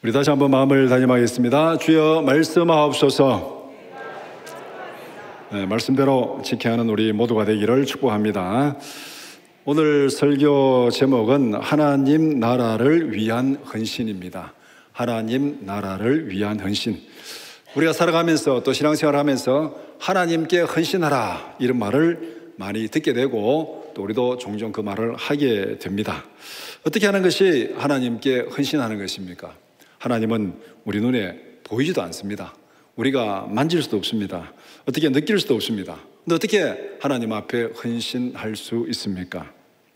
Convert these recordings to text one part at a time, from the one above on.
우리 다시 한번 마음을 다짐하겠습니다. 주여 말씀하옵소서. 네, 말씀대로 지켜야 하는 우리 모두가 되기를 축복합니다. 오늘 설교 제목은 하나님 나라를 위한 헌신입니다. 하나님 나라를 위한 헌신. 우리가 살아가면서 또 신앙생활을 하면서 하나님께 헌신하라 이런 말을 많이 듣게 되고 또 우리도 종종 그 말을 하게 됩니다. 어떻게 하는 것이 하나님께 헌신하는 것입니까? 하나님은 우리 눈에 보이지도 않습니다. 우리가 만질 수도 없습니다. 어떻게 느낄 수도 없습니다. 근데 어떻게 하나님 앞에 헌신할 수 있습니까?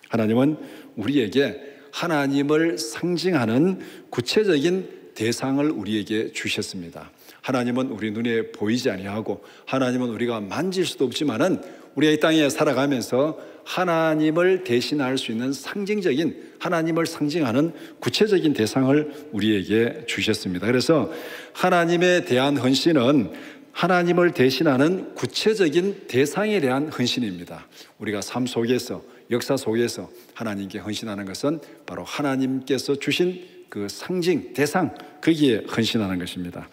하나님은 우리에게 하나님을 상징하는 구체적인 대상을 우리에게 주셨습니다. 하나님은 우리 눈에 보이지 아니하고 하나님은 우리가 만질 수도 없지만은 우리가 이 땅에 살아가면서 하나님을 대신할 수 있는 상징적인 하나님을 상징하는 구체적인 대상을 우리에게 주셨습니다. 그래서 하나님에 대한 헌신은 하나님을 대신하는 구체적인 대상에 대한 헌신입니다. 우리가 삶 속에서 역사 속에서 하나님께 헌신하는 것은 바로 하나님께서 주신 그 상징, 대상, 거기에 헌신하는 것입니다.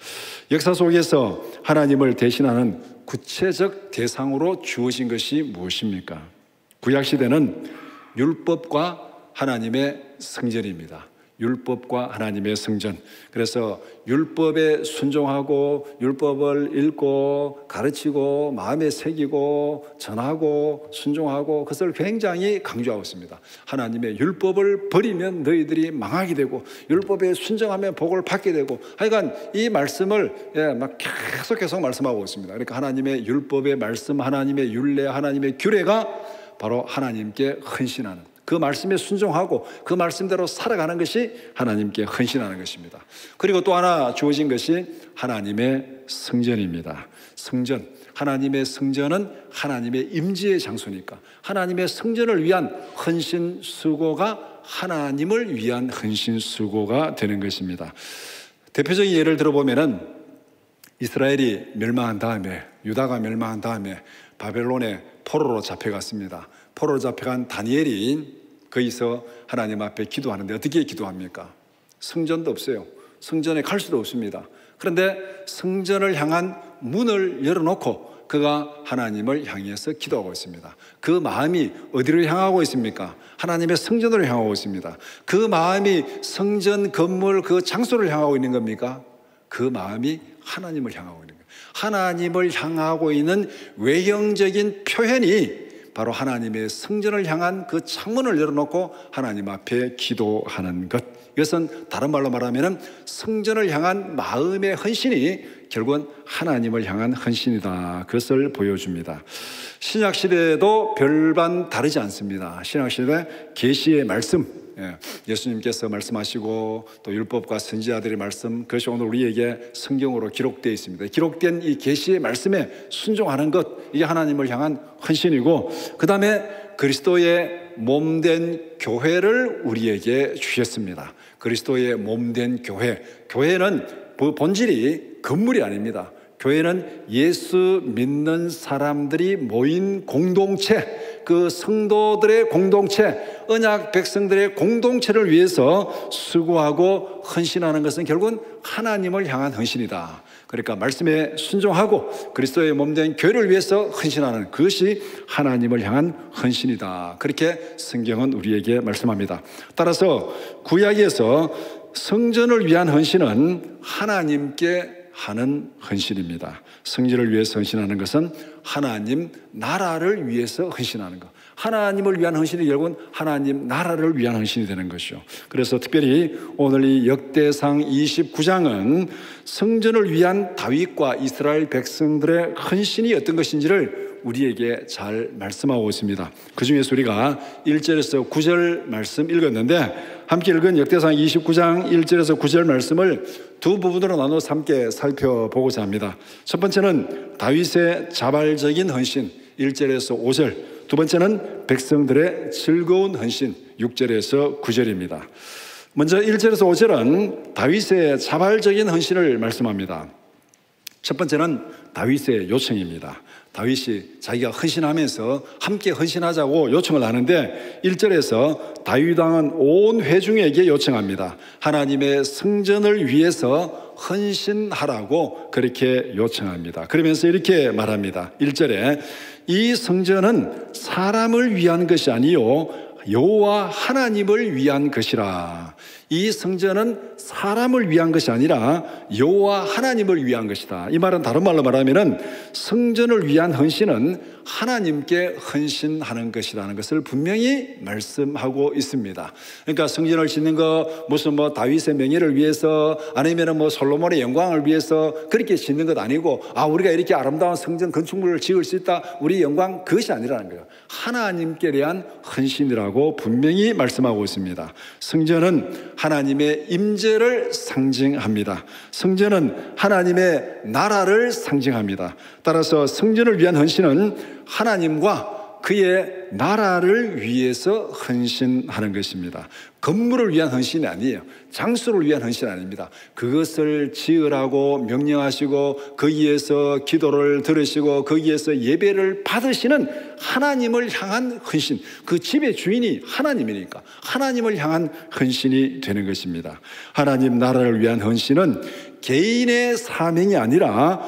역사 속에서 하나님을 대신하는 구체적 대상으로 주어진 것이 무엇입니까? 구약시대는 율법과 하나님의 성전입니다. 율법과 하나님의 성전. 그래서 율법에 순종하고 율법을 읽고 가르치고 마음에 새기고 전하고 순종하고 그것을 굉장히 강조하고 있습니다. 하나님의 율법을 버리면 너희들이 망하게 되고 율법에 순종하면 복을 받게 되고 하여간 이 말씀을 막 계속 말씀하고 있습니다. 그러니까 하나님의 율법의 말씀, 하나님의 율례, 하나님의 규례가 바로 하나님께 헌신하는 그 말씀에 순종하고 그 말씀대로 살아가는 것이 하나님께 헌신하는 것입니다. 그리고 또 하나 주어진 것이 하나님의 성전입니다. 성전, 하나님의 성전은 하나님의 임재의 장소니까 하나님의 성전을 위한 헌신 수고가 하나님을 위한 헌신 수고가 되는 것입니다. 대표적인 예를 들어보면은 이스라엘이 멸망한 다음에 유다가 멸망한 다음에 바벨론의 포로로 잡혀갔습니다. 포로로 잡혀간 다니엘이 거기서 하나님 앞에 기도하는데 어떻게 기도합니까? 성전도 없어요. 성전에 갈 수도 없습니다. 그런데 성전을 향한 문을 열어놓고 그가 하나님을 향해서 기도하고 있습니다. 그 마음이 어디로 향하고 있습니까? 하나님의 성전으로 향하고 있습니다. 그 마음이 성전 건물 그 장소를 향하고 있는 겁니까? 그 마음이 하나님을 향하고 있는 거예요. 하나님을 향하고 있는 외형적인 표현이 바로 하나님의 성전을 향한 그 창문을 열어놓고 하나님 앞에 기도하는 것. 이것은 다른 말로 말하면 성전을 향한 마음의 헌신이 결국은 하나님을 향한 헌신이다. 그것을 보여줍니다. 신약시대에도 별반 다르지 않습니다. 신약시대 계시의 말씀, 예수님께서 말씀하시고 또 율법과 선지자들의 말씀, 그것이 오늘 우리에게 성경으로 기록되어 있습니다. 기록된 이 계시의 말씀에 순종하는 것, 이게 하나님을 향한 헌신이고, 그 다음에 그리스도의 몸된 교회를 우리에게 주셨습니다. 그리스도의 몸된 교회, 교회는 본질이 건물이 아닙니다. 교회는 예수 믿는 사람들이 모인 공동체, 그 성도들의 공동체, 언약 백성들의 공동체를 위해서 수고하고 헌신하는 것은 결국은 하나님을 향한 헌신이다. 그러니까 말씀에 순종하고 그리스도의 몸된 교회를 위해서 헌신하는 그것이 하나님을 향한 헌신이다. 그렇게 성경은 우리에게 말씀합니다. 따라서 구약에서 성전을 위한 헌신은 하나님께 하는 헌신입니다. 성전을 위해서 헌신하는 것은 하나님 나라를 위해서 헌신하는 것. 하나님을 위한 헌신이 결국은 하나님 나라를 위한 헌신이 되는 것이죠. 그래서 특별히 오늘 이 역대상 29장은 성전을 위한 다윗과 이스라엘 백성들의 헌신이 어떤 것인지를 우리에게 잘 말씀하고 있습니다. 그 중에서 우리가 1절에서 9절 말씀 읽었는데 함께 읽은 역대상 29장 1절에서 9절 말씀을 두 부분으로 나눠서 함께 살펴보고자 합니다. 첫 번째는 다윗의 자발적인 헌신 1절에서 5절, 두 번째는 백성들의 즐거운 헌신 6절에서 9절입니다. 먼저 1절에서 5절은 다윗의 자발적인 헌신을 말씀합니다. 첫 번째는 다윗의 요청입니다. 다윗이 자기가 헌신하면서 함께 헌신하자고 요청을 하는데 1절에서 다윗 왕은 온 회중에게 요청합니다. 하나님의 성전을 위해서 헌신하라고 그렇게 요청합니다. 그러면서 이렇게 말합니다. 1절에 이 성전은 사람을 위한 것이 아니요 여호와 하나님을 위한 것이라. 이 성전은 사람을 위한 것이 아니라 여호와 하나님을 위한 것이다. 이 말은 다른 말로 말하면 성전을 위한 헌신은 하나님께 헌신하는 것이라는 것을 분명히 말씀하고 있습니다. 그러니까 성전을 짓는 거 무슨 뭐 다윗의 명예를 위해서 아니면 뭐 솔로몬의 영광을 위해서 그렇게 짓는 것 아니고 우리가 이렇게 아름다운 성전 건축물을 지을 수 있다 우리 영광 그것이 아니라는 거예요. 하나님께 대한 헌신이라고 분명히 말씀하고 있습니다. 성전은 하나님의 임재를 상징합니다. 성전은 하나님의 나라를 상징합니다. 따라서 성전을 위한 헌신은 하나님과 그의 나라를 위해서 헌신하는 것입니다. 건물을 위한 헌신이 아니에요. 장소를 위한 헌신이 아닙니다. 그것을 지으라고 명령하시고 거기에서 기도를 들으시고 거기에서 예배를 받으시는 하나님을 향한 헌신. 그 집의 주인이 하나님이니까 하나님을 향한 헌신이 되는 것입니다. 하나님 나라를 위한 헌신은 개인의 사명이 아니라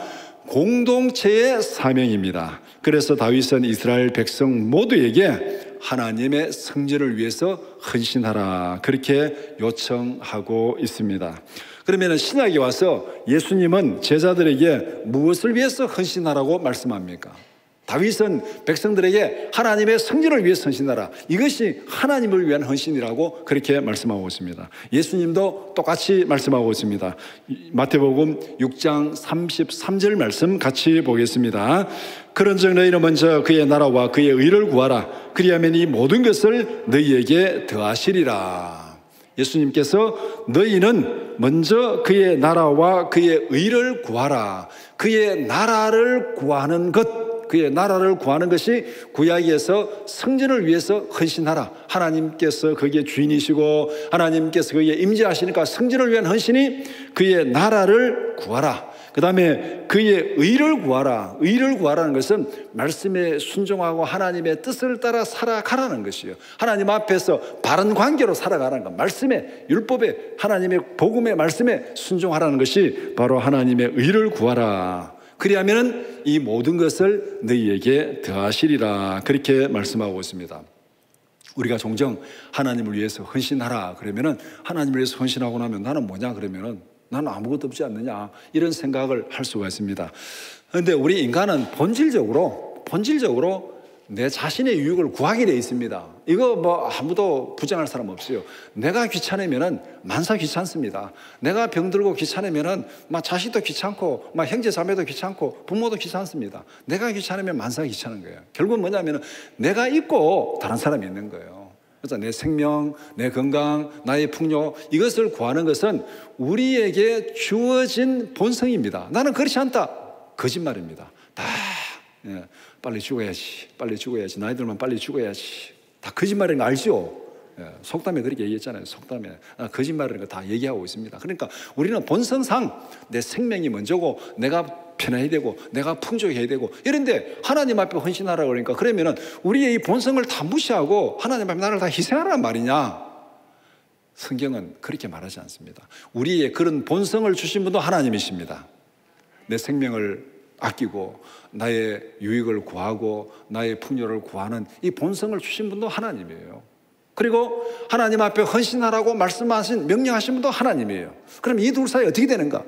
공동체의 사명입니다. 그래서 다윗은 이스라엘 백성 모두에게 하나님의 성전을 위해서 헌신하라 그렇게 요청하고 있습니다. 그러면 신약에 와서 예수님은 제자들에게 무엇을 위해서 헌신하라고 말씀합니까? 다윗은 백성들에게 하나님의 성전을 위해서 헌신하라. 이것이 하나님을 위한 헌신이라고 그렇게 말씀하고 있습니다. 예수님도 똑같이 말씀하고 있습니다. 마태복음 6장 33절 말씀 같이 보겠습니다. 그런즉 너희는 먼저 그의 나라와 그의 의를 구하라. 그리하면 이 모든 것을 너희에게 더하시리라. 예수님께서 너희는 먼저 그의 나라와 그의 의를 구하라. 그의 나라를 구하는 것, 그의 나라를 구하는 것이 구약에서 성전을 위해서 헌신하라. 하나님께서 거기에 주인이시고 하나님께서 거기에 임재하시니까 성전을 위한 헌신이 그의 나라를 구하라. 그 다음에 그의 의를 구하라. 의를 구하라는 것은 말씀에 순종하고 하나님의 뜻을 따라 살아가라는 것이에요. 하나님 앞에서 바른 관계로 살아가라는 것. 말씀에, 율법에, 하나님의 복음의 말씀에 순종하라는 것이 바로 하나님의 의를 구하라. 그리하면 이 모든 것을 너희에게 더하시리라 그렇게 말씀하고 있습니다. 우리가 종종 하나님을 위해서 헌신하라 그러면은 하나님을 위해서 헌신하고 나면 나는 뭐냐 그러면은 나는 아무것도 없지 않느냐 이런 생각을 할 수가 있습니다. 그런데 우리 인간은 본질적으로 내 자신의 유익을 구하게 돼 있습니다. 이거 뭐 아무도 부정할 사람 없어요. 내가 귀찮으면은 만사 귀찮습니다. 내가 병들고 귀찮으면은 막 자식도 귀찮고 막 형제 자매도 귀찮고 부모도 귀찮습니다. 내가 귀찮으면 만사 귀찮은 거예요. 결국은 뭐냐면은 내가 있고 다른 사람이 있는 거예요. 그래서 내 생명, 내 건강, 나의 풍요 이것을 구하는 것은 우리에게 주어진 본성입니다. 나는 그렇지 않다. 거짓말입니다. 다 빨리 죽어야지. 나이 들면 빨리 죽어야지. 다 거짓말인 거 알죠? 속담에 그렇게 얘기했잖아요. 속담에 거짓말이라는 거 다 얘기하고 있습니다. 그러니까 우리는 본성상 내 생명이 먼저고 내가 편해야 되고 내가 풍족해야 되고 이런데 하나님 앞에 헌신하라고 그러니까 그러면은 우리의 이 본성을 다 무시하고 하나님 앞에 나를 다 희생하라는 말이냐? 성경은 그렇게 말하지 않습니다. 우리의 그런 본성을 주신 분도 하나님이십니다. 내 생명을 아끼고 나의 유익을 구하고 나의 풍요를 구하는 이 본성을 주신 분도 하나님이에요. 그리고 하나님 앞에 헌신하라고 말씀하신 명령하신 분도 하나님이에요. 그럼 이 둘 사이 어떻게 되는가?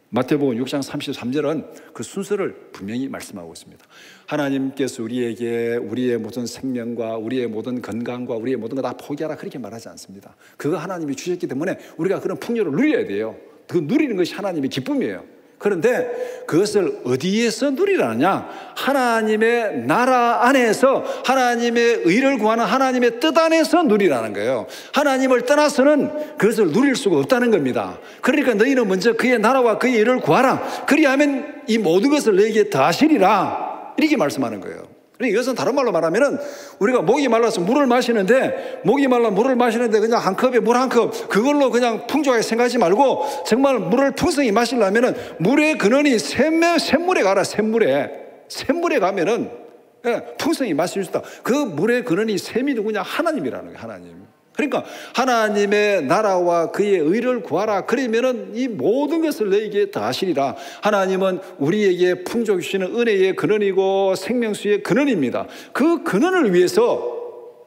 마태복음 6장 33절은 그 순서를 분명히 말씀하고 있습니다. 하나님께서 우리에게 우리의 모든 생명과 우리의 모든 건강과 우리의 모든 거 다 포기하라 그렇게 말하지 않습니다. 그거 하나님이 주셨기 때문에 우리가 그런 풍요를 누려야 돼요. 그 누리는 것이 하나님의 기쁨이에요. 그런데 그것을 어디에서 누리라냐? 하나님의 나라 안에서 하나님의 의를 구하는 하나님의 뜻 안에서 누리라는 거예요. 하나님을 떠나서는 그것을 누릴 수가 없다는 겁니다. 그러니까 너희는 먼저 그의 나라와 그의 의를 구하라. 그리하면 이 모든 것을 너에게 더하시리라. 이렇게 말씀하는 거예요. 이것은 다른 말로 말하면은 우리가 목이 말라서 물을 마시는데 그냥 한 컵에 물 한 컵 그걸로 그냥 풍족하게 생각하지 말고 정말 물을 풍성히 마시려면은 물의 근원이 샘물에 가라. 샘물에 가면은 풍성히 마실 수 있다. 그 물의 근원이 샘이 누구냐? 하나님이라는 거예요. 하나님. 그러니까 하나님의 나라와 그의 의를 구하라. 그러면은 이 모든 것을 너에게 더하시리라. 하나님은 우리에게 풍족히 주시는 은혜의 근원이고 생명수의 근원입니다. 그 근원을 위해서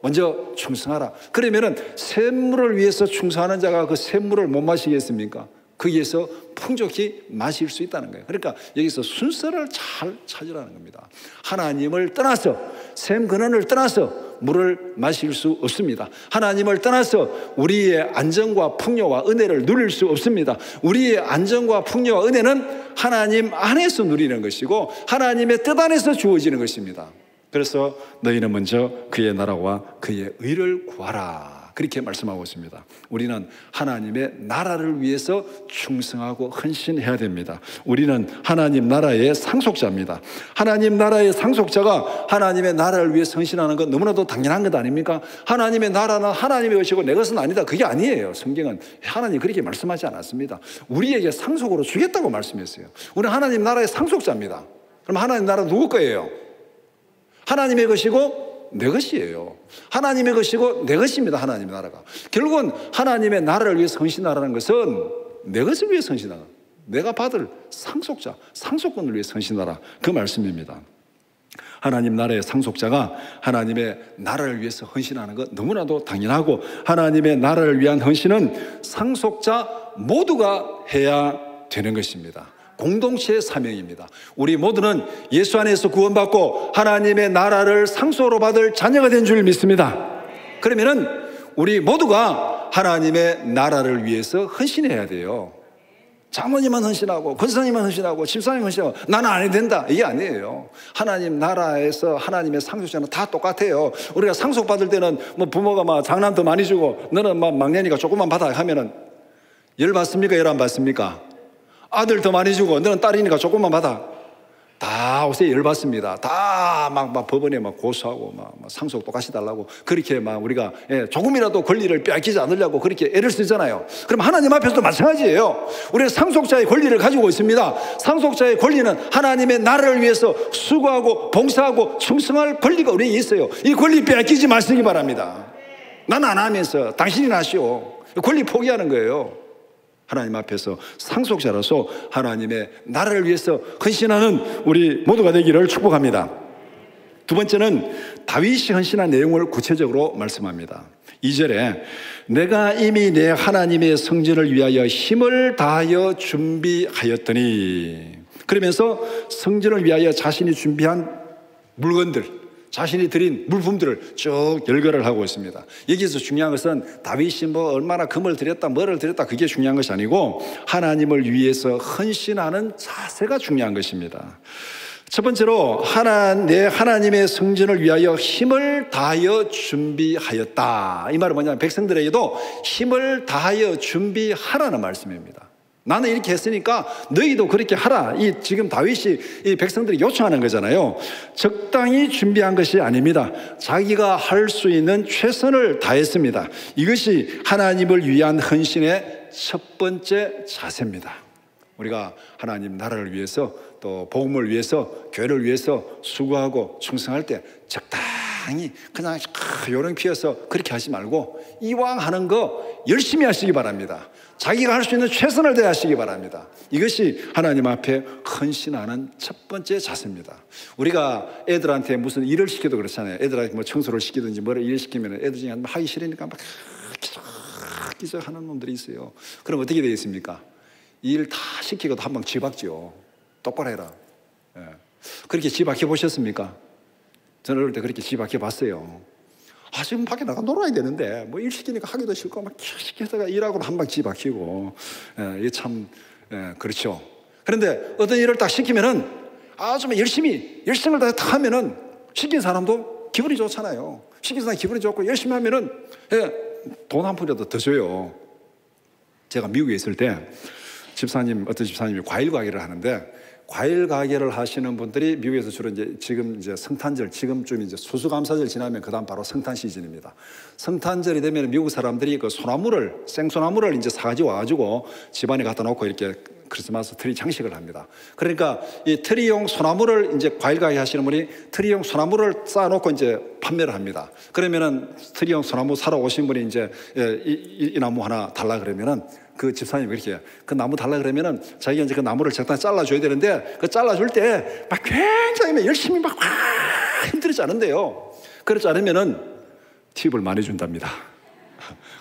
먼저 충성하라. 그러면은 샘물을 위해서 충성하는 자가 그 샘물을 못 마시겠습니까? 거기에서 풍족히 마실 수 있다는 거예요. 그러니까 여기서 순서를 잘 찾으라는 겁니다. 하나님을 떠나서 샘 근원을 떠나서 물을 마실 수 없습니다. 하나님을 떠나서 우리의 안정과 풍요와 은혜를 누릴 수 없습니다. 우리의 안정과 풍요와 은혜는 하나님 안에서 누리는 것이고 하나님의 뜻 안에서 주어지는 것입니다. 그래서 너희는 먼저 그의 나라와 그의 의를 구하라. 그렇게 말씀하고 있습니다. 우리는 하나님의 나라를 위해서 충성하고 헌신해야 됩니다. 우리는 하나님 나라의 상속자입니다. 하나님 나라의 상속자가 하나님의 나라를 위해서 헌신하는 건 너무나도 당연한 것 아닙니까? 하나님의 나라는 하나님의 것이고 내 것은 아니다. 그게 아니에요. 성경은 하나님 그렇게 말씀하지 않았습니다. 우리에게 상속으로 주겠다고 말씀했어요. 우리는 하나님 나라의 상속자입니다. 그럼 하나님 나라 누구 거예요? 하나님의 것이고 내 것이에요. 하나님의 것이고 내 것입니다. 하나님의 나라가. 결국은 하나님의 나라를 위해서 헌신하라는 것은 내 것을 위해서 헌신하라. 내가 받을 상속자, 상속권을 위해서 헌신하라. 그 말씀입니다. 하나님 나라의 상속자가 하나님의 나라를 위해서 헌신하는 것 너무나도 당연하고 하나님의 나라를 위한 헌신은 상속자 모두가 해야 되는 것입니다. 공동체의 사명입니다. 우리 모두는 예수 안에서 구원받고 하나님의 나라를 상속으로 받을 자녀가 된 줄 믿습니다. 그러면은 우리 모두가 하나님의 나라를 위해서 헌신해야 돼요. 장모님만 헌신하고 권사님만 헌신하고 집사님 헌신하고 나는 안 해도 된다. 이게 아니에요. 하나님 나라에서 하나님의 상속자는 다 똑같아요. 우리가 상속받을 때는 뭐 부모가 막 장난 더 많이 주고 너는 막 막내니까 조금만 받아 하면은 열 받습니까? 열 안 받습니까? 아들 더 많이 주고 너는 딸이니까 조금만 받아. 다 옷에 열받습니다. 다 막 법원에 막 고소하고 막 상속 똑같이 달라고 그렇게 막 우리가 조금이라도 권리를 빼앗기지 않으려고 그렇게 애를 쓰잖아요. 그럼 하나님 앞에서도 마찬가지예요. 우리는 상속자의 권리를 가지고 있습니다. 상속자의 권리는 하나님의 나라를 위해서 수고하고 봉사하고 충성할 권리가 우리에게 있어요. 이 권리 빼앗기지 마시기 바랍니다. 나는 안 하면서 당신이 하시오. 권리 포기하는 거예요. 하나님 앞에서 상속자로서 하나님의 나라를 위해서 헌신하는 우리 모두가 되기를 축복합니다. 두 번째는 다윗이 헌신한 내용을 구체적으로 말씀합니다. 2절에 내가 이미 내 하나님의 성전을 위하여 힘을 다하여 준비하였더니 그러면서 성전을 위하여 자신이 준비한 물건들 자신이 드린 물품들을 쭉 열거를 하고 있습니다. 여기서 중요한 것은 다윗이 뭐 얼마나 금을 드렸다 뭐를 드렸다 그게 중요한 것이 아니고 하나님을 위해서 헌신하는 자세가 중요한 것입니다. 첫 번째로 내 하나님의 성전을 위하여 힘을 다하여 준비하였다. 이 말은 뭐냐면 백성들에게도 힘을 다하여 준비하라는 말씀입니다. 나는 이렇게 했으니까 너희도 그렇게 하라. 지금 다윗이 이 백성들이 요청하는 거잖아요. 적당히 준비한 것이 아닙니다. 자기가 할 수 있는 최선을 다했습니다. 이것이 하나님을 위한 헌신의 첫 번째 자세입니다. 우리가 하나님 나라를 위해서 또 복음을 위해서 교회를 위해서 수고하고 충성할 때 적당히 그냥 요령 피워서 그렇게 하지 말고 이왕 하는 거 열심히 하시기 바랍니다. 자기가 할 수 있는 최선을 다하시기 바랍니다. 이것이 하나님 앞에 헌신하는 첫 번째 자세입니다. 우리가 애들한테 무슨 일을 시켜도 그렇잖아요. 애들한테 뭐 청소를 시키든지 뭐를 일을 시키면 애들 중에 하기 싫으니까 막 기적 하는 놈들이 있어요. 그럼 어떻게 되겠습니까? 이 일 다 시키고도 한 방 쥐박죠. 똑바로 해라. 그렇게 쥐박혀 보셨습니까? 저는 어릴 때 그렇게 쥐박혀 봤어요. 지금 밖에 나가 놀아야 되는데 뭐 일 시키니까 하기도 싫고 막 시켜다가 일하고 한 방 쥐박히고 이게 참 그렇죠. 그런데 어떤 일을 딱 시키면은 좀 열심을 다 하면은 시킨 사람도 기분이 좋잖아요. 시킨 사람 기분이 좋고 열심히 하면은 돈 한 푼이라도 더 줘요. 제가 미국에 있을 때 어떤 집사님이 과일 가게를 하는데 과일 가게를 하시는 분들이 미국에서 주로 지금 성탄절, 지금쯤 수수감사절 지나면 그다음 바로 성탄 시즌입니다. 성탄절이 되면 미국 사람들이 그 생소나무를 이제 사가지고 와가지고 집안에 갖다 놓고 이렇게 크리스마스 트리 장식을 합니다. 그러니까 이 트리용 소나무를 이제 과일 가게 하시는 분이 트리용 소나무를 쌓아놓고 이제 판매를 합니다. 그러면은 트리용 소나무 사러 오신 분이 이제 이 나무 하나 달라 그러면은 그 집사님이 그렇게 그 나무 달라 그러면은 자기가 이제 그 나무를 적당히 잘라줘야 되는데 그 잘라줄 때 막 굉장히 열심히 막 힘들지 않은데요. 그렇지 않으면은 팁을 많이 준답니다.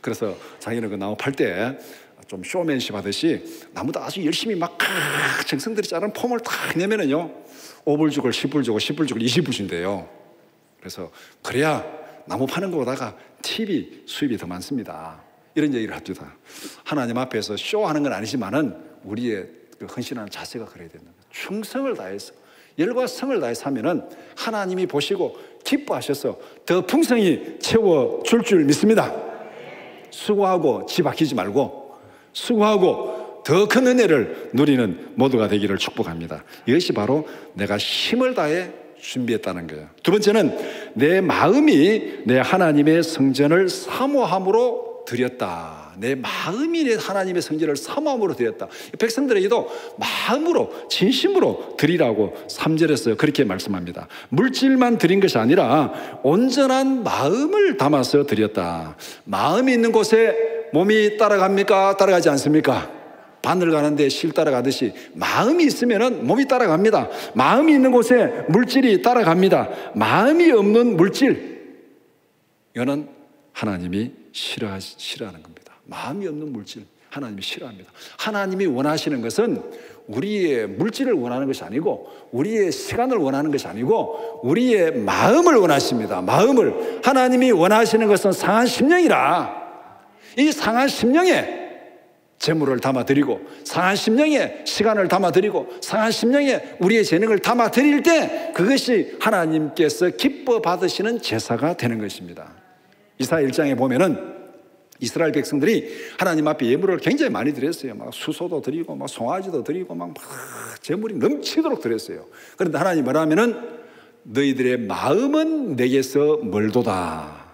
그래서 자기는 그 나무 팔 때 좀 쇼맨십 하듯이 나무도 아주 열심히 막 정성들이 자른 폼을 딱 내면은요 5불 주고 10불 주고 10불 주고 20불 준대요. 그래서 그래야 나무 파는 것보다가 팁이 수입이 더 많습니다. 이런 얘기를 합니다. 하나님 앞에서 쇼하는 건 아니지만은 우리의 그 헌신하는 자세가 그래야 된다. 충성을 다해서 열과 성을 다해서 하면은 하나님이 보시고 기뻐하셔서 더 풍성히 채워줄 줄 믿습니다. 수고하고 집 아끼지 말고 수고하고 더 큰 은혜를 누리는 모두가 되기를 축복합니다. 이것이 바로 내가 힘을 다해 준비했다는 거예요. 두 번째는 내 마음이 내 하나님의 성전을 사모함으로 드렸다. 내 마음이 내 하나님의 성전을 사모함으로 드렸다. 백성들에게도 마음으로 진심으로 드리라고 3절에서 그렇게 말씀합니다. 물질만 드린 것이 아니라 온전한 마음을 담아서 드렸다. 마음이 있는 곳에 몸이 따라갑니까? 따라가지 않습니까? 바늘 가는데 실 따라가듯이 마음이 있으면 몸이 따라갑니다. 마음이 있는 곳에 물질이 따라갑니다. 마음이 없는 물질, 이거는 하나님이 싫어하는 겁니다. 마음이 없는 물질, 하나님이 싫어합니다. 하나님이 원하시는 것은 우리의 물질을 원하는 것이 아니고 우리의 시간을 원하는 것이 아니고 우리의 마음을 원하십니다. 마음을. 하나님이 원하시는 것은 상한 심령이라 이 상한 심령에 재물을 담아드리고 상한 심령에 시간을 담아드리고 상한 심령에 우리의 재능을 담아드릴 때 그것이 하나님께서 기뻐 받으시는 제사가 되는 것입니다. 이사야 1장에 보면은 이스라엘 백성들이 하나님 앞에 예물을 굉장히 많이 드렸어요. 막 수소도 드리고 막 송아지도 드리고 막 재물이 넘치도록 드렸어요. 그런데 하나님 뭐라 하면은 너희들의 마음은 내게서 멀도다.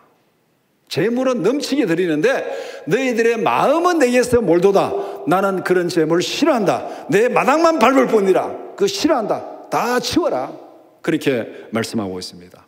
재물은 넘치게 드리는데 너희들의 마음은 내게서 멀도다. 나는 그런 재물을 싫어한다. 내 마당만 밟을 뿐이라. 그거 싫어한다. 다 치워라. 그렇게 말씀하고 있습니다.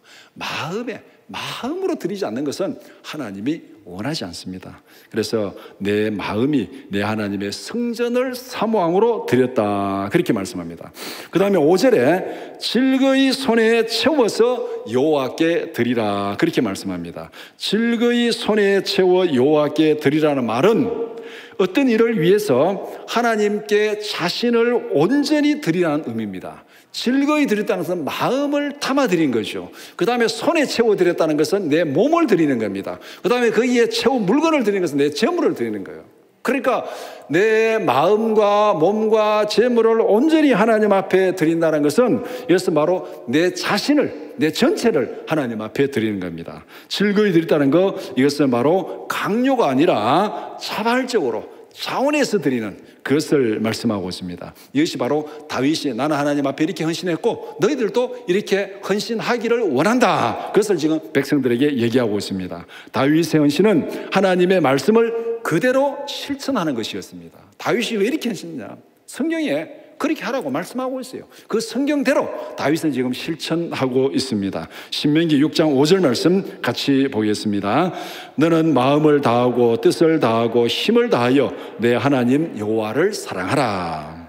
마음으로 드리지 않는 것은 하나님이 원하지 않습니다. 그래서 내 마음이 내 하나님의 성전을 사모함으로 드렸다. 그렇게 말씀합니다. 그 다음에 5절에 즐거이 손에 채워서 여호와께 드리라. 그렇게 말씀합니다. 즐거이 손에 채워 여호와께 드리라는 말은 어떤 일을 위해서 하나님께 자신을 온전히 드리라는 의미입니다. 즐거이 드렸다는 것은 마음을 담아드린 거죠. 그 다음에 손에 채워드렸다는 것은 내 몸을 드리는 겁니다. 그 다음에 거기에 채워 물건을 드리는 것은 내 재물을 드리는 거예요. 그러니까 내 마음과 몸과 재물을 온전히 하나님 앞에 드린다는 것은 이것은 바로 내 자신을, 내 전체를 하나님 앞에 드리는 겁니다. 즐거이 드렸다는 것, 이것은 바로 강요가 아니라 자발적으로 자원해서 드리는 그것을 말씀하고 있습니다. 이것이 바로 다윗이 나는 하나님 앞에 이렇게 헌신했고 너희들도 이렇게 헌신하기를 원한다. 그것을 지금 백성들에게 얘기하고 있습니다. 다윗의 헌신은 하나님의 말씀을 그대로 실천하는 것이었습니다. 다윗이 왜 이렇게 헌신했냐? 성경에 그렇게 하라고 말씀하고 있어요. 그 성경대로 다윗은 지금 실천하고 있습니다. 신명기 6장 5절 말씀 같이 보겠습니다. 너는 마음을 다하고 뜻을 다하고 힘을 다하여 내 하나님 여호와를 사랑하라.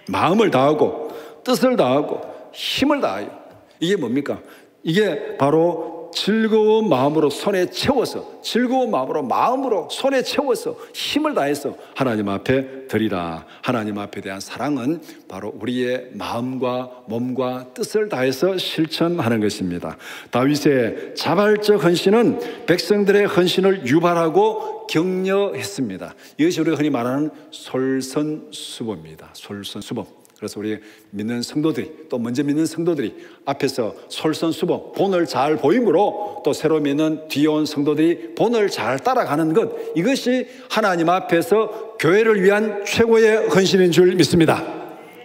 마음을 다하고 뜻을 다하고 힘을 다하여. 이게 뭡니까? 이게 바로 즐거운 마음으로 손에 채워서, 즐거운 마음으로 손에 채워서 힘을 다해서 하나님 앞에 드리라. 하나님 앞에 대한 사랑은 바로 우리의 마음과 몸과 뜻을 다해서 실천하는 것입니다. 다윗의 자발적 헌신은 백성들의 헌신을 유발하고 격려했습니다. 이것이 우리가 흔히 말하는 솔선수범입니다. 솔선수범. 그래서 우리 믿는 성도들이, 또 먼저 믿는 성도들이 앞에서 솔선수범, 본을 잘 보임으로 또 새로 믿는 뒤에 온 성도들이 본을 잘 따라가는 것, 이것이 하나님 앞에서 교회를 위한 최고의 헌신인 줄 믿습니다.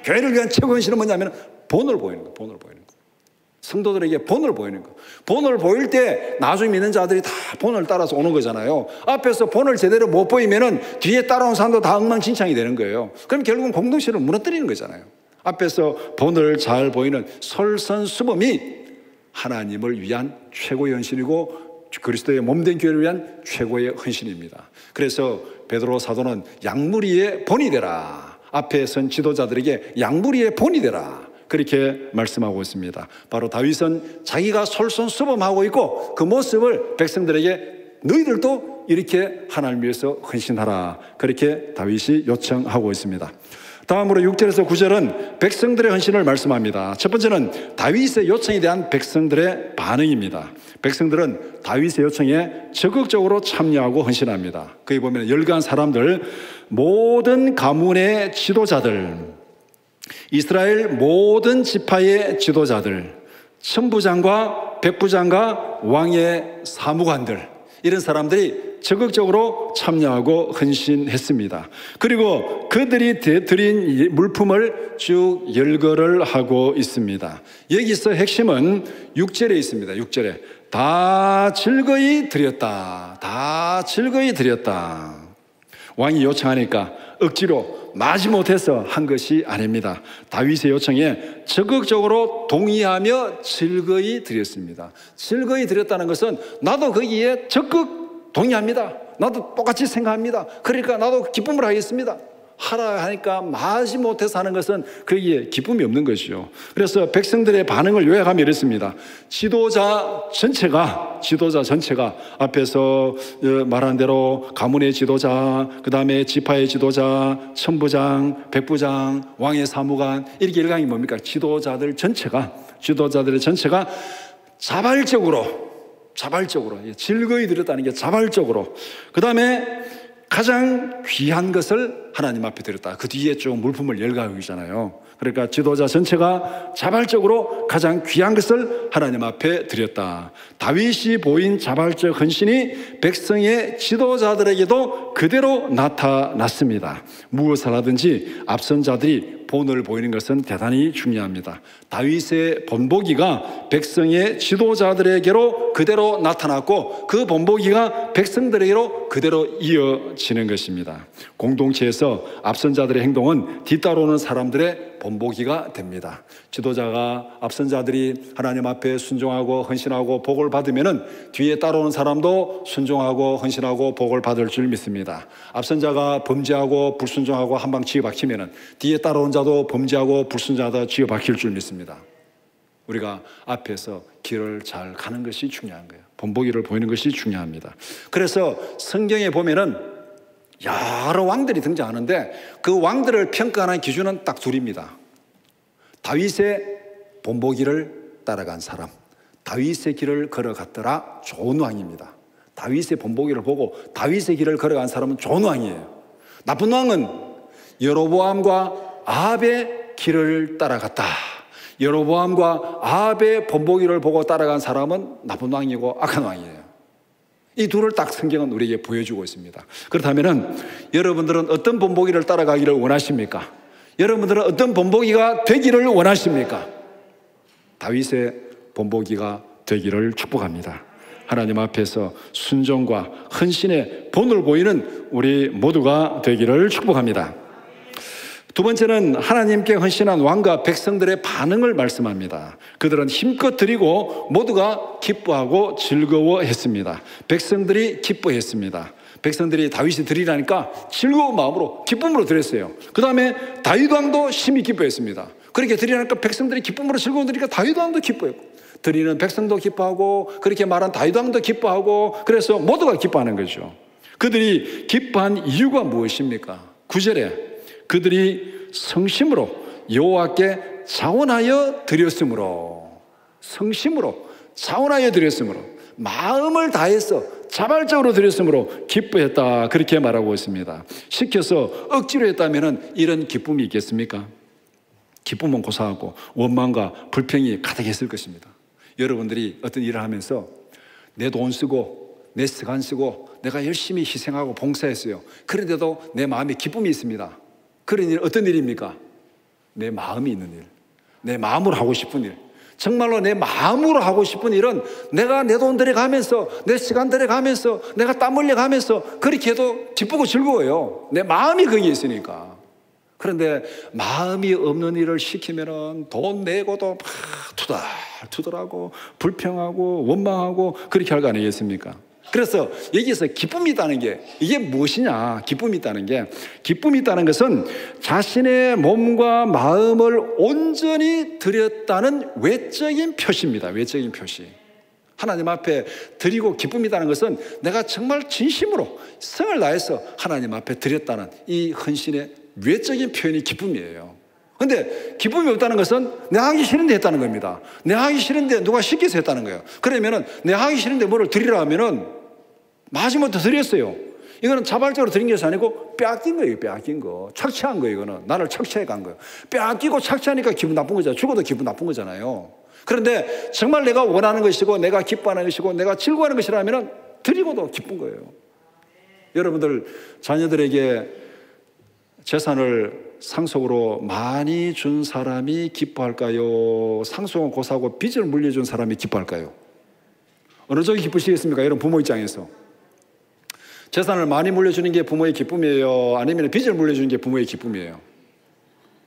교회를 위한 최고 헌신은 뭐냐면 본을 보이는 거예요. 본을 보이는 거. 성도들에게 본을 보이는 거. 본을 보일 때 나중에 믿는 자들이 다 본을 따라서 오는 거잖아요. 앞에서 본을 제대로 못 보이면은 뒤에 따라온 사람도 다 엉망진창이 되는 거예요. 그럼 결국은 공동체를 무너뜨리는 거잖아요. 앞에서 본을 잘 보이는 솔선수범이 하나님을 위한 최고의 헌신이고 그리스도의 몸된 교회를 위한 최고의 헌신입니다. 그래서 베드로 사도는 양무리의 본이 되라. 앞에 선 지도자들에게 양무리의 본이 되라. 그렇게 말씀하고 있습니다. 바로 다윗은 자기가 솔선수범하고 있고 그 모습을 백성들에게 너희들도 이렇게 하나님을 위해서 헌신하라. 그렇게 다윗이 요청하고 있습니다. 다음으로 6절에서 9절은 백성들의 헌신을 말씀합니다. 첫 번째는 다윗의 요청에 대한 백성들의 반응입니다. 백성들은 다윗의 요청에 적극적으로 참여하고 헌신합니다. 거기 보면 열강한 사람들, 모든 가문의 지도자들, 이스라엘 모든 지파의 지도자들, 천부장과 백부장과 왕의 사무관들, 이런 사람들이 적극적으로 참여하고 헌신했습니다. 그리고 그들이 드린 물품을 쭉 열거를 하고 있습니다. 여기서 핵심은 6절에 있습니다. 6절에 다 즐거이 드렸다. 다 즐거이 드렸다. 왕이 요청하니까 억지로 마지못해서 한 것이 아닙니다. 다윗의 요청에 적극적으로 동의하며 즐거이 드렸습니다. 즐거이 드렸다는 것은 나도 거기에 적극 동의합니다. 나도 똑같이 생각합니다. 그러니까 나도 기쁨을 하겠습니다. 하라 하니까 마지못해서 하는 것은 거기에 기쁨이 없는 것이죠. 그래서 백성들의 반응을 요약하면 이렇습니다. 지도자 전체가 앞에서 말한 대로 가문의 지도자, 그 다음에 지파의 지도자, 천부장, 백부장, 왕의 사무관, 이렇게 일강이 뭡니까? 지도자들의 전체가 자발적으로 즐거이 드렸다는 게 자발적으로, 그 다음에 가장 귀한 것을 하나님 앞에 드렸다. 그 뒤에 쭉 물품을 열거하고 있잖아요. 그러니까 지도자 전체가 자발적으로 가장 귀한 것을 하나님 앞에 드렸다. 다윗이 보인 자발적 헌신이 백성의 지도자들에게도 그대로 나타났습니다. 무엇을 하든지 앞선 자들이 본을 보이는 것은 대단히 중요합니다. 다윗의 본보기가 백성의 지도자들에게로 그대로 나타났고 그 본보기가 백성들에게로 그대로 이어지는 것입니다. 공동체에서 앞선 자들의 행동은 뒤따라오는 사람들의 본보기가 됩니다. 지도자가 앞선 자들이 하나님 앞에 순종하고 헌신하고 복을 받으면은 뒤에 따라오는 사람도 순종하고 헌신하고 복을 받을 줄 믿습니다. 앞선 자가 범죄하고 불순종하고 한 방 쥐어박히면은 뒤에 따라오는 자도 범죄하고 불순종하다 쥐어박힐 줄 믿습니다. 우리가 앞에서 길을 잘 가는 것이 중요한 거예요. 본보기를 보이는 것이 중요합니다. 그래서 성경에 보면은 여러 왕들이 등장하는데 그 왕들을 평가하는 기준은 딱 둘입니다. 다윗의 본보기를 따라간 사람, 다윗의 길을 걸어갔더라 좋은 왕입니다. 다윗의 본보기를 보고 다윗의 길을 걸어간 사람은 좋은 왕이에요. 나쁜 왕은 여로보암과 아합의 길을 따라갔다. 여로보암과 아합의 본보기를 보고 따라간 사람은 나쁜 왕이고 악한 왕이에요. 이 둘을 딱 성경은 우리에게 보여주고 있습니다. 그렇다면 여러분들은 어떤 본보기를 따라가기를 원하십니까? 여러분들은 어떤 본보기가 되기를 원하십니까? 다윗의 본보기가 되기를 축복합니다. 하나님 앞에서 순종과 헌신의 본을 보이는 우리 모두가 되기를 축복합니다. 두 번째는 하나님께 헌신한 왕과 백성들의 반응을 말씀합니다. 그들은 힘껏 드리고 모두가 기뻐하고 즐거워했습니다. 백성들이 기뻐했습니다. 백성들이 다윗이 드리라니까 즐거운 마음으로 기쁨으로 드렸어요. 그 다음에 다윗 왕도 심히 기뻐했습니다. 그렇게 드리라니까 백성들이 기쁨으로 즐거워 드리니까 다윗 왕도 기뻐했고, 드리는 백성도 기뻐하고 그렇게 말한 다윗 왕도 기뻐하고, 그래서 모두가 기뻐하는 거죠. 그들이 기뻐한 이유가 무엇입니까? 9절에 그들이 성심으로 여호와께 자원하여 드렸으므로, 성심으로 자원하여 드렸으므로, 마음을 다해서 자발적으로 드렸으므로 기뻐했다, 그렇게 말하고 있습니다. 시켜서 억지로 했다면 이런 기쁨이 있겠습니까? 기쁨은 고사하고 원망과 불평이 가득했을 것입니다. 여러분들이 어떤 일을 하면서 내 돈 쓰고 내 시간 쓰고 내가 열심히 희생하고 봉사했어요. 그런데도 내 마음에 기쁨이 있습니다. 그런 일 어떤 일입니까? 내 마음이 있는 일, 내 마음으로 하고 싶은 일, 정말로 내 마음으로 하고 싶은 일은 내가 내 돈 들여가면서, 내 시간 들여가면서, 내가 땀 흘려가면서 그렇게 해도 기쁘고 즐거워요. 내 마음이 거기에 있으니까. 그런데 마음이 없는 일을 시키면은 돈 내고도 막 투덜투덜하고 불평하고 원망하고 그렇게 할 거 아니겠습니까? 그래서 여기서 기쁨이 있다는 게 이게 무엇이냐? 기쁨이 있다는 게, 기쁨이 있다는 것은 자신의 몸과 마음을 온전히 드렸다는 외적인 표시입니다. 외적인 표시. 하나님 앞에 드리고 기쁨이 있다는 것은 내가 정말 진심으로 성을 다해서 하나님 앞에 드렸다는 이 헌신의 외적인 표현이 기쁨이에요. 근데 기쁨이 없다는 것은 내가 하기 싫은데 했다는 겁니다. 내가 하기 싫은데 누가 시켜서 했다는 거예요. 그러면은 내가 하기 싫은데 뭐를 드리라 하면은 마지못해 드렸어요. 이거는 자발적으로 드린 것이 아니고 빼앗긴 거예요. 빼앗긴 거. 착취한 거예요. 이거는 나를 착취해 간 거예요. 빼앗기고 착취하니까 기분 나쁜 거잖아요. 죽어도 기분 나쁜 거잖아요. 그런데 정말 내가 원하는 것이고 내가 기뻐하는 것이고 내가 즐거워하는 것이라면 드리고도 기쁜 거예요. 여러분들 자녀들에게 재산을 상속으로 많이 준 사람이 기뻐할까요? 상속은 고사하고 빚을 물려준 사람이 기뻐할까요? 어느 쪽이 기쁘시겠습니까? 이런 부모 입장에서 재산을 많이 물려주는 게 부모의 기쁨이에요? 아니면 빚을 물려주는 게 부모의 기쁨이에요?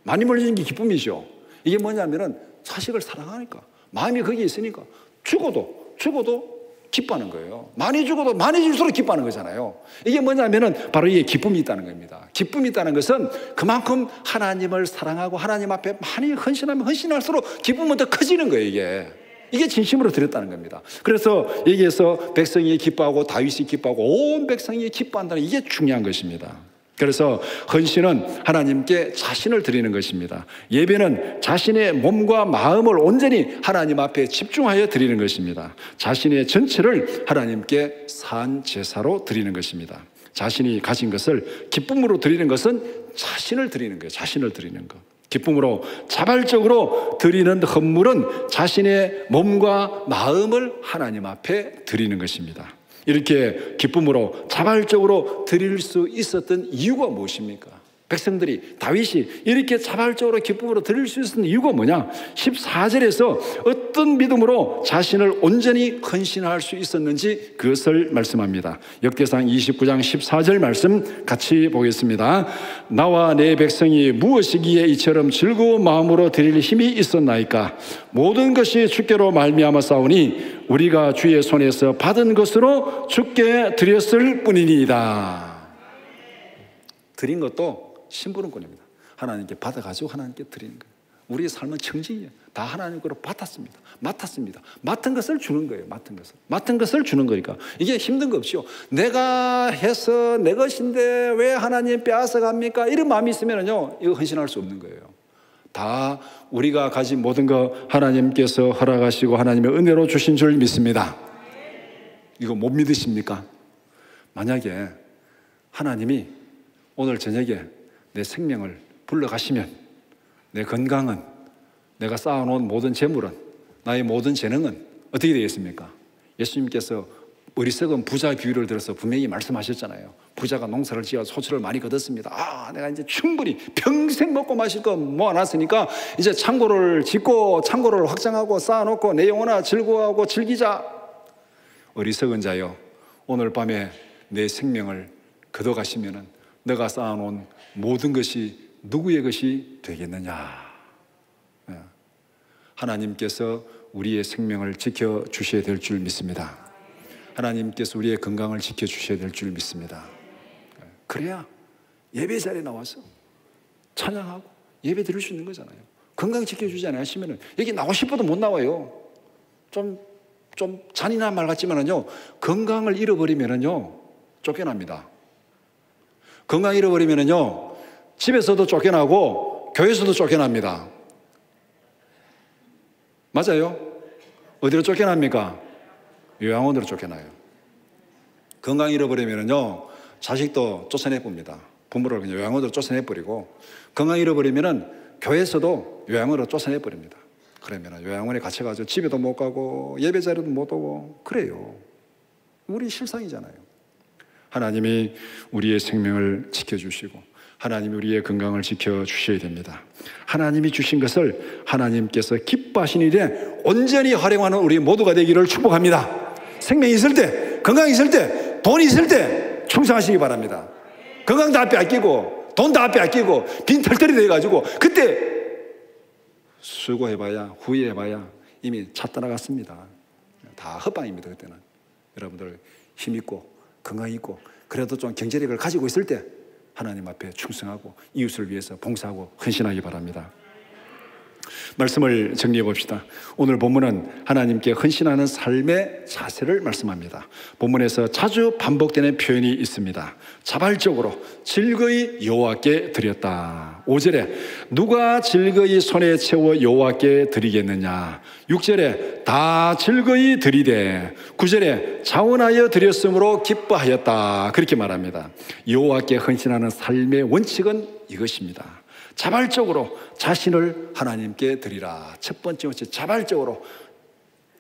많이 물려주는 게 기쁨이죠. 이게 뭐냐면은 자식을 사랑하니까, 마음이 거기에 있으니까 죽어도 기뻐하는 거예요. 많이 죽어도 많이 줄수록 기뻐하는 거잖아요. 이게 뭐냐면은 바로 이게 기쁨이 있다는 겁니다. 기쁨이 있다는 것은 그만큼 하나님을 사랑하고 하나님 앞에 많이 헌신하면 헌신할수록 기쁨은 더 커지는 거예요. 이게 진심으로 드렸다는 겁니다. 그래서 여기에서 백성이 기뻐하고 다윗이 기뻐하고 온 백성이 기뻐한다는 이게 중요한 것입니다. 그래서 헌신은 하나님께 자신을 드리는 것입니다. 예배는 자신의 몸과 마음을 온전히 하나님 앞에 집중하여 드리는 것입니다. 자신의 전체를 하나님께 산 제사로 드리는 것입니다. 자신이 가진 것을 기쁨으로 드리는 것은 자신을 드리는 거예요. 자신을 드리는 것. 기쁨으로 자발적으로 드리는 헌물은 자신의 몸과 마음을 하나님 앞에 드리는 것입니다. 이렇게 기쁨으로 자발적으로 드릴 수 있었던 이유가 무엇입니까? 백성들이, 다윗이 이렇게 자발적으로 기쁨으로 드릴 수 있었던 이유가 뭐냐? 14절에서 어떤 믿음으로 자신을 온전히 헌신할 수 있었는지 그것을 말씀합니다. 역대상 29장 14절 말씀 같이 보겠습니다. 나와 내 백성이 무엇이기에 이처럼 즐거운 마음으로 드릴 힘이 있었나이까? 모든 것이 주께로 말미암아 싸우니 우리가 주의 손에서 받은 것으로 주께 드렸을 뿐이니이다. 드린 것도 심부름꾼입니다. 하나님께 받아가지고 하나님께 드리는 거예요. 우리의 삶은 청지기예요. 다 하나님 거로 맡았습니다. 맡은 것을 주는 거예요. 맡은 것을 주는 거니까 이게 힘든 거 없이요. 내가 해서 내 것인데 왜 하나님 빼앗아 갑니까? 이런 마음이 있으면요, 이거 헌신할 수 없는 거예요. 다 우리가 가진 모든 거 하나님께서 허락하시고 하나님의 은혜로 주신 줄 믿습니다. 이거 못 믿으십니까? 만약에 하나님이 오늘 저녁에 내 생명을 불러가시면 내 건강은, 내가 쌓아놓은 모든 재물은, 나의 모든 재능은 어떻게 되겠습니까? 예수님께서 어리석은 부자 비유를 들어서 분명히 말씀하셨잖아요. 부자가 농사를 지어 소출을 많이 거뒀습니다. 내가 이제 충분히 평생 먹고 마실 거 모아놨으니까 이제 창고를 짓고 창고를 확장하고 쌓아놓고 내 영혼아 즐거워하고 즐기자. 어리석은 자여, 오늘 밤에 내 생명을 거둬가시면은 너가 쌓아놓은 모든 것이 누구의 것이 되겠느냐? 하나님께서 우리의 생명을 지켜주셔야 될 줄 믿습니다. 하나님께서 우리의 건강을 지켜주셔야 될 줄 믿습니다. 그래야 예배 자리에 나와서 찬양하고 예배 드릴 수 있는 거잖아요. 건강 지켜주지 않으시면 여기 나오고 싶어도 못 나와요. 좀 잔인한 말 같지만은요, 건강을 잃어버리면은요 쫓겨납니다. 건강 잃어버리면은요 집에서도 쫓겨나고 교회에서도 쫓겨납니다. 맞아요? 어디로 쫓겨납니까? 요양원으로 쫓겨나요. 건강 잃어버리면은요 자식도 쫓아내봅니다. 부모를 그냥 요양원으로 쫓아내버리고, 건강 잃어버리면은 교회에서도 요양원으로 쫓아내버립니다. 그러면은 요양원에 갇혀가지고 집에도 못 가고 예배 자리도 못 오고 그래요. 우리 실상이잖아요. 하나님이 우리의 생명을 지켜주시고 하나님이 우리의 건강을 지켜주셔야 됩니다. 하나님이 주신 것을 하나님께서 기뻐하신 일에 온전히 활용하는 우리 모두가 되기를 축복합니다. 생명이 있을 때, 건강이 있을 때, 돈이 있을 때 충성하시기 바랍니다. 건강 다 빼앗기고 돈 다 빼앗기고 빈털터리 돼가지고 그때 수고해봐야 후회해봐야 이미 차 떠나갔습니다. 다 헛방입니다. 그때는 여러분들 힘있고 건강있고 그래도 좀 경제력을 가지고 있을 때 하나님 앞에 충성하고 이웃을 위해서 봉사하고 헌신하기 바랍니다. 말씀을 정리해 봅시다. 오늘 본문은 하나님께 헌신하는 삶의 자세를 말씀합니다. 본문에서 자주 반복되는 표현이 있습니다. 자발적으로 즐거이 여호와께 드렸다. 5절에 누가 즐거이 손에 채워 여호와께 드리겠느냐. 6절에 다 즐거이 드리되 9절에 자원하여 드렸으므로 기뻐하였다. 그렇게 말합니다. 여호와께 헌신하는 삶의 원칙은 이것입니다. 자발적으로 자신을 하나님께 드리라. 첫 번째 원칙, 자발적으로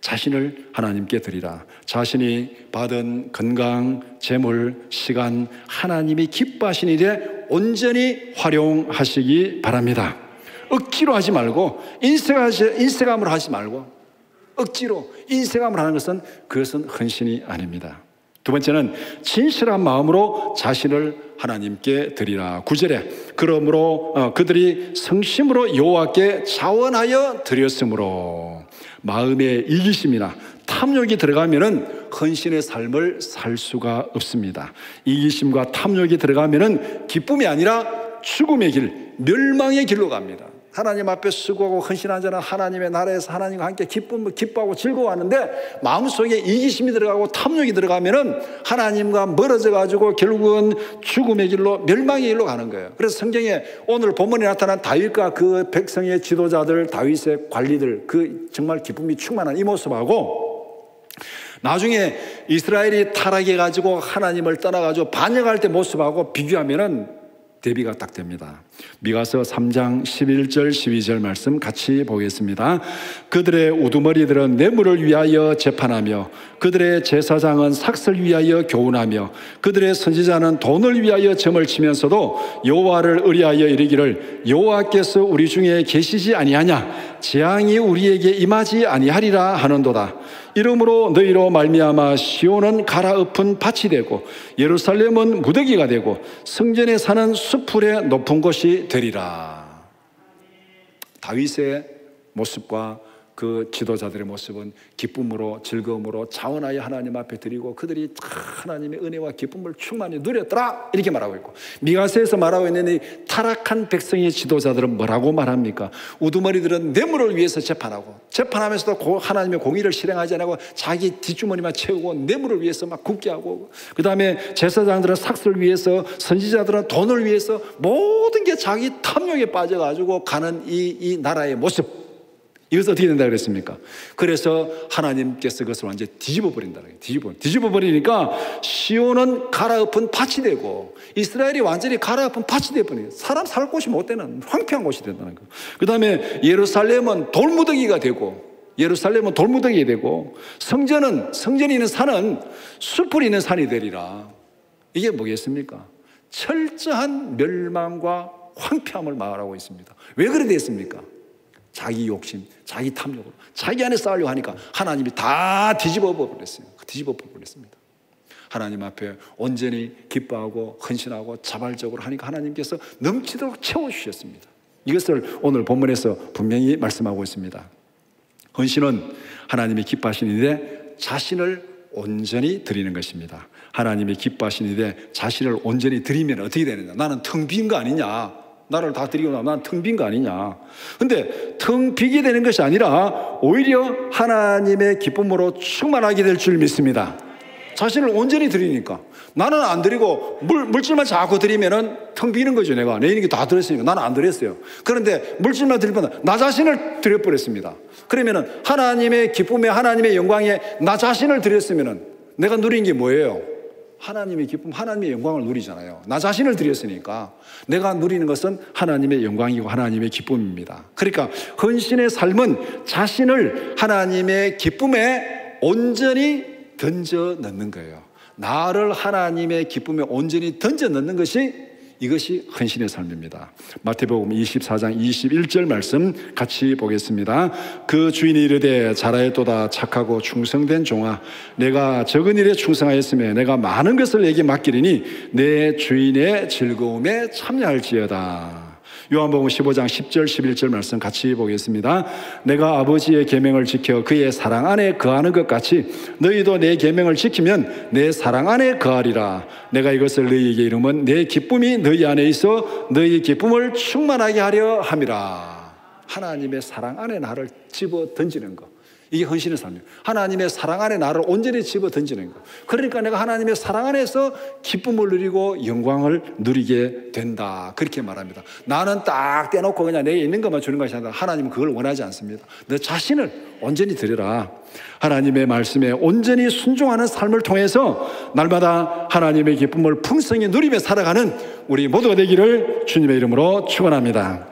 자신을 하나님께 드리라. 자신이 받은 건강, 재물, 시간 하나님이 기뻐하신 일에 온전히 활용하시기 바랍니다. 억지로 하지 말고 인색함으로 하지 말고 억지로 인색함으로 하는 것은 그것은 헌신이 아닙니다. 두 번째는 진실한 마음으로 자신을 하나님께 드리라. 9절에 그러므로 그들이 성심으로 여호와께 자원하여 드렸으므로 마음의 이기심이나 탐욕이 들어가면은 헌신의 삶을 살 수가 없습니다. 이기심과 탐욕이 들어가면은 기쁨이 아니라 죽음의 길, 멸망의 길로 갑니다. 하나님 앞에 수고하고 헌신한 자는 하나님의 나라에서 하나님과 함께 기뻐하고 즐거워하는데 마음속에 이기심이 들어가고 탐욕이 들어가면은 하나님과 멀어져 가지고 결국은 죽음의 길로 멸망의 길로 가는 거예요. 그래서 성경에 오늘 본문에 나타난 다윗과 그 백성의 지도자들, 다윗의 관리들, 그 정말 기쁨이 충만한 이 모습하고 나중에 이스라엘이 타락해 가지고 하나님을 떠나 가지고 반역할 때 모습하고 비교하면은 대비가 딱 됩니다. 미가서 3장 11절 12절 말씀 같이 보겠습니다. 그들의 우두머리들은 뇌물을 위하여 재판하며 그들의 제사장은 삭슬 위하여 교훈하며 그들의 선지자는 돈을 위하여 점을 치면서도 여호와를 의뢰하여 이르기를 여호와께서 우리 중에 계시지 아니하냐 재앙이 우리에게 임하지 아니하리라 하는도다. 이러므로 너희로 말미암아 시온은 갈아엎은 밭이 되고 예루살렘은 무더기가 되고 성전에 사는 수풀의 높은 곳이 되리라. 다윗의 모습과 그 지도자들의 모습은 기쁨으로 즐거움으로 자원하여 하나님 앞에 드리고 그들이 하나님의 은혜와 기쁨을 충만히 누렸더라 이렇게 말하고 있고, 미가서에서 말하고 있는 이 타락한 백성의 지도자들은 뭐라고 말합니까? 우두머리들은 뇌물을 위해서 재판하고 재판하면서도 하나님의 공의를 실행하지 않고 자기 뒷주머니만 채우고 뇌물을 위해서 막 굳게 하고, 그 다음에 제사장들은 삭슬을 위해서, 선지자들은 돈을 위해서 모든 게 자기 탐욕에 빠져가지고 가는 이 나라의 모습, 이것은 어떻게 된다 그랬습니까? 그래서 하나님께서 그것을 완전히 뒤집어 버린다는 거예요. 뒤집어 버리니까 시온은 갈아엎은 밭이 되고 이스라엘이 완전히 갈아엎은 밭이 되어버려요. 사람 살 곳이 못 되는 황폐한 곳이 된다는 거예요. 그 다음에 예루살렘은 돌무더기가 되고 성전이 있는 산은 숲을 있는 산이 되리라. 이게 뭐겠습니까? 철저한 멸망과 황폐함을 말하고 있습니다. 왜 그래 됐습니까? 자기 욕심, 자기 탐욕으로 자기 안에 쌓으려고 하니까 하나님이 다 뒤집어 버렸습니다. 하나님 앞에 온전히 기뻐하고 헌신하고 자발적으로 하니까 하나님께서 넘치도록 채워주셨습니다. 이것을 오늘 본문에서 분명히 말씀하고 있습니다. 헌신은 하나님이 기뻐하시는 일에 자신을 온전히 드리는 것입니다. 하나님이 기뻐하시는 일에 자신을 온전히 드리면 어떻게 되느냐? 나는 텅 빈 거 아니냐? 나를 다 드리고 나면 난 텅 빈 거 아니냐? 근데 텅 비게 되는 것이 아니라 오히려 하나님의 기쁨으로 충만하게 될 줄 믿습니다. 자신을 온전히 드리니까. 나는 안 드리고 물질만 자꾸 드리면은 텅 비는 거죠. 내가 내 있는 게 다 드렸으니까 나는 안 드렸어요. 그런데 물질만 드리면 나 자신을 드려버렸습니다. 그러면은 하나님의 기쁨에, 하나님의 영광에 나 자신을 드렸으면은 내가 누린 게 뭐예요? 하나님의 기쁨, 하나님의 영광을 누리잖아요. 나 자신을 드렸으니까 내가 누리는 것은 하나님의 영광이고 하나님의 기쁨입니다. 그러니까 헌신의 삶은 자신을 하나님의 기쁨에 온전히 던져 넣는 거예요. 나를 하나님의 기쁨에 온전히 던져 넣는 것이 이것이 헌신의 삶입니다. 마태복음 24장 21절 말씀 같이 보겠습니다. 그 주인이 이르되 잘하였도다 착하고 충성된 종아, 내가 적은 일에 충성하였으며 내가 많은 것을 내게 맡기리니 내 주인의 즐거움에 참여할지어다. 요한복음 15장 10절 11절 말씀 같이 보겠습니다. 내가 아버지의 계명을 지켜 그의 사랑 안에 거하는 것 같이 너희도 내 계명을 지키면 내 사랑 안에 거하리라. 내가 이것을 너희에게 이름은 내 기쁨이 너희 안에 있어 너희 기쁨을 충만하게 하려 함이라. 하나님의 사랑 안에 나를 집어 던지는 것, 이게 헌신의 삶이에요. 하나님의 사랑 안에 나를 온전히 집어 던지는 것. 그러니까 내가 하나님의 사랑 안에서 기쁨을 누리고 영광을 누리게 된다, 그렇게 말합니다. 나는 딱 떼놓고 그냥 내게 있는 것만 주는 것이 아니라 하나님은 그걸 원하지 않습니다. 너 자신을 온전히 드려라. 하나님의 말씀에 온전히 순종하는 삶을 통해서 날마다 하나님의 기쁨을 풍성히 누리며 살아가는 우리 모두가 되기를 주님의 이름으로 축원합니다.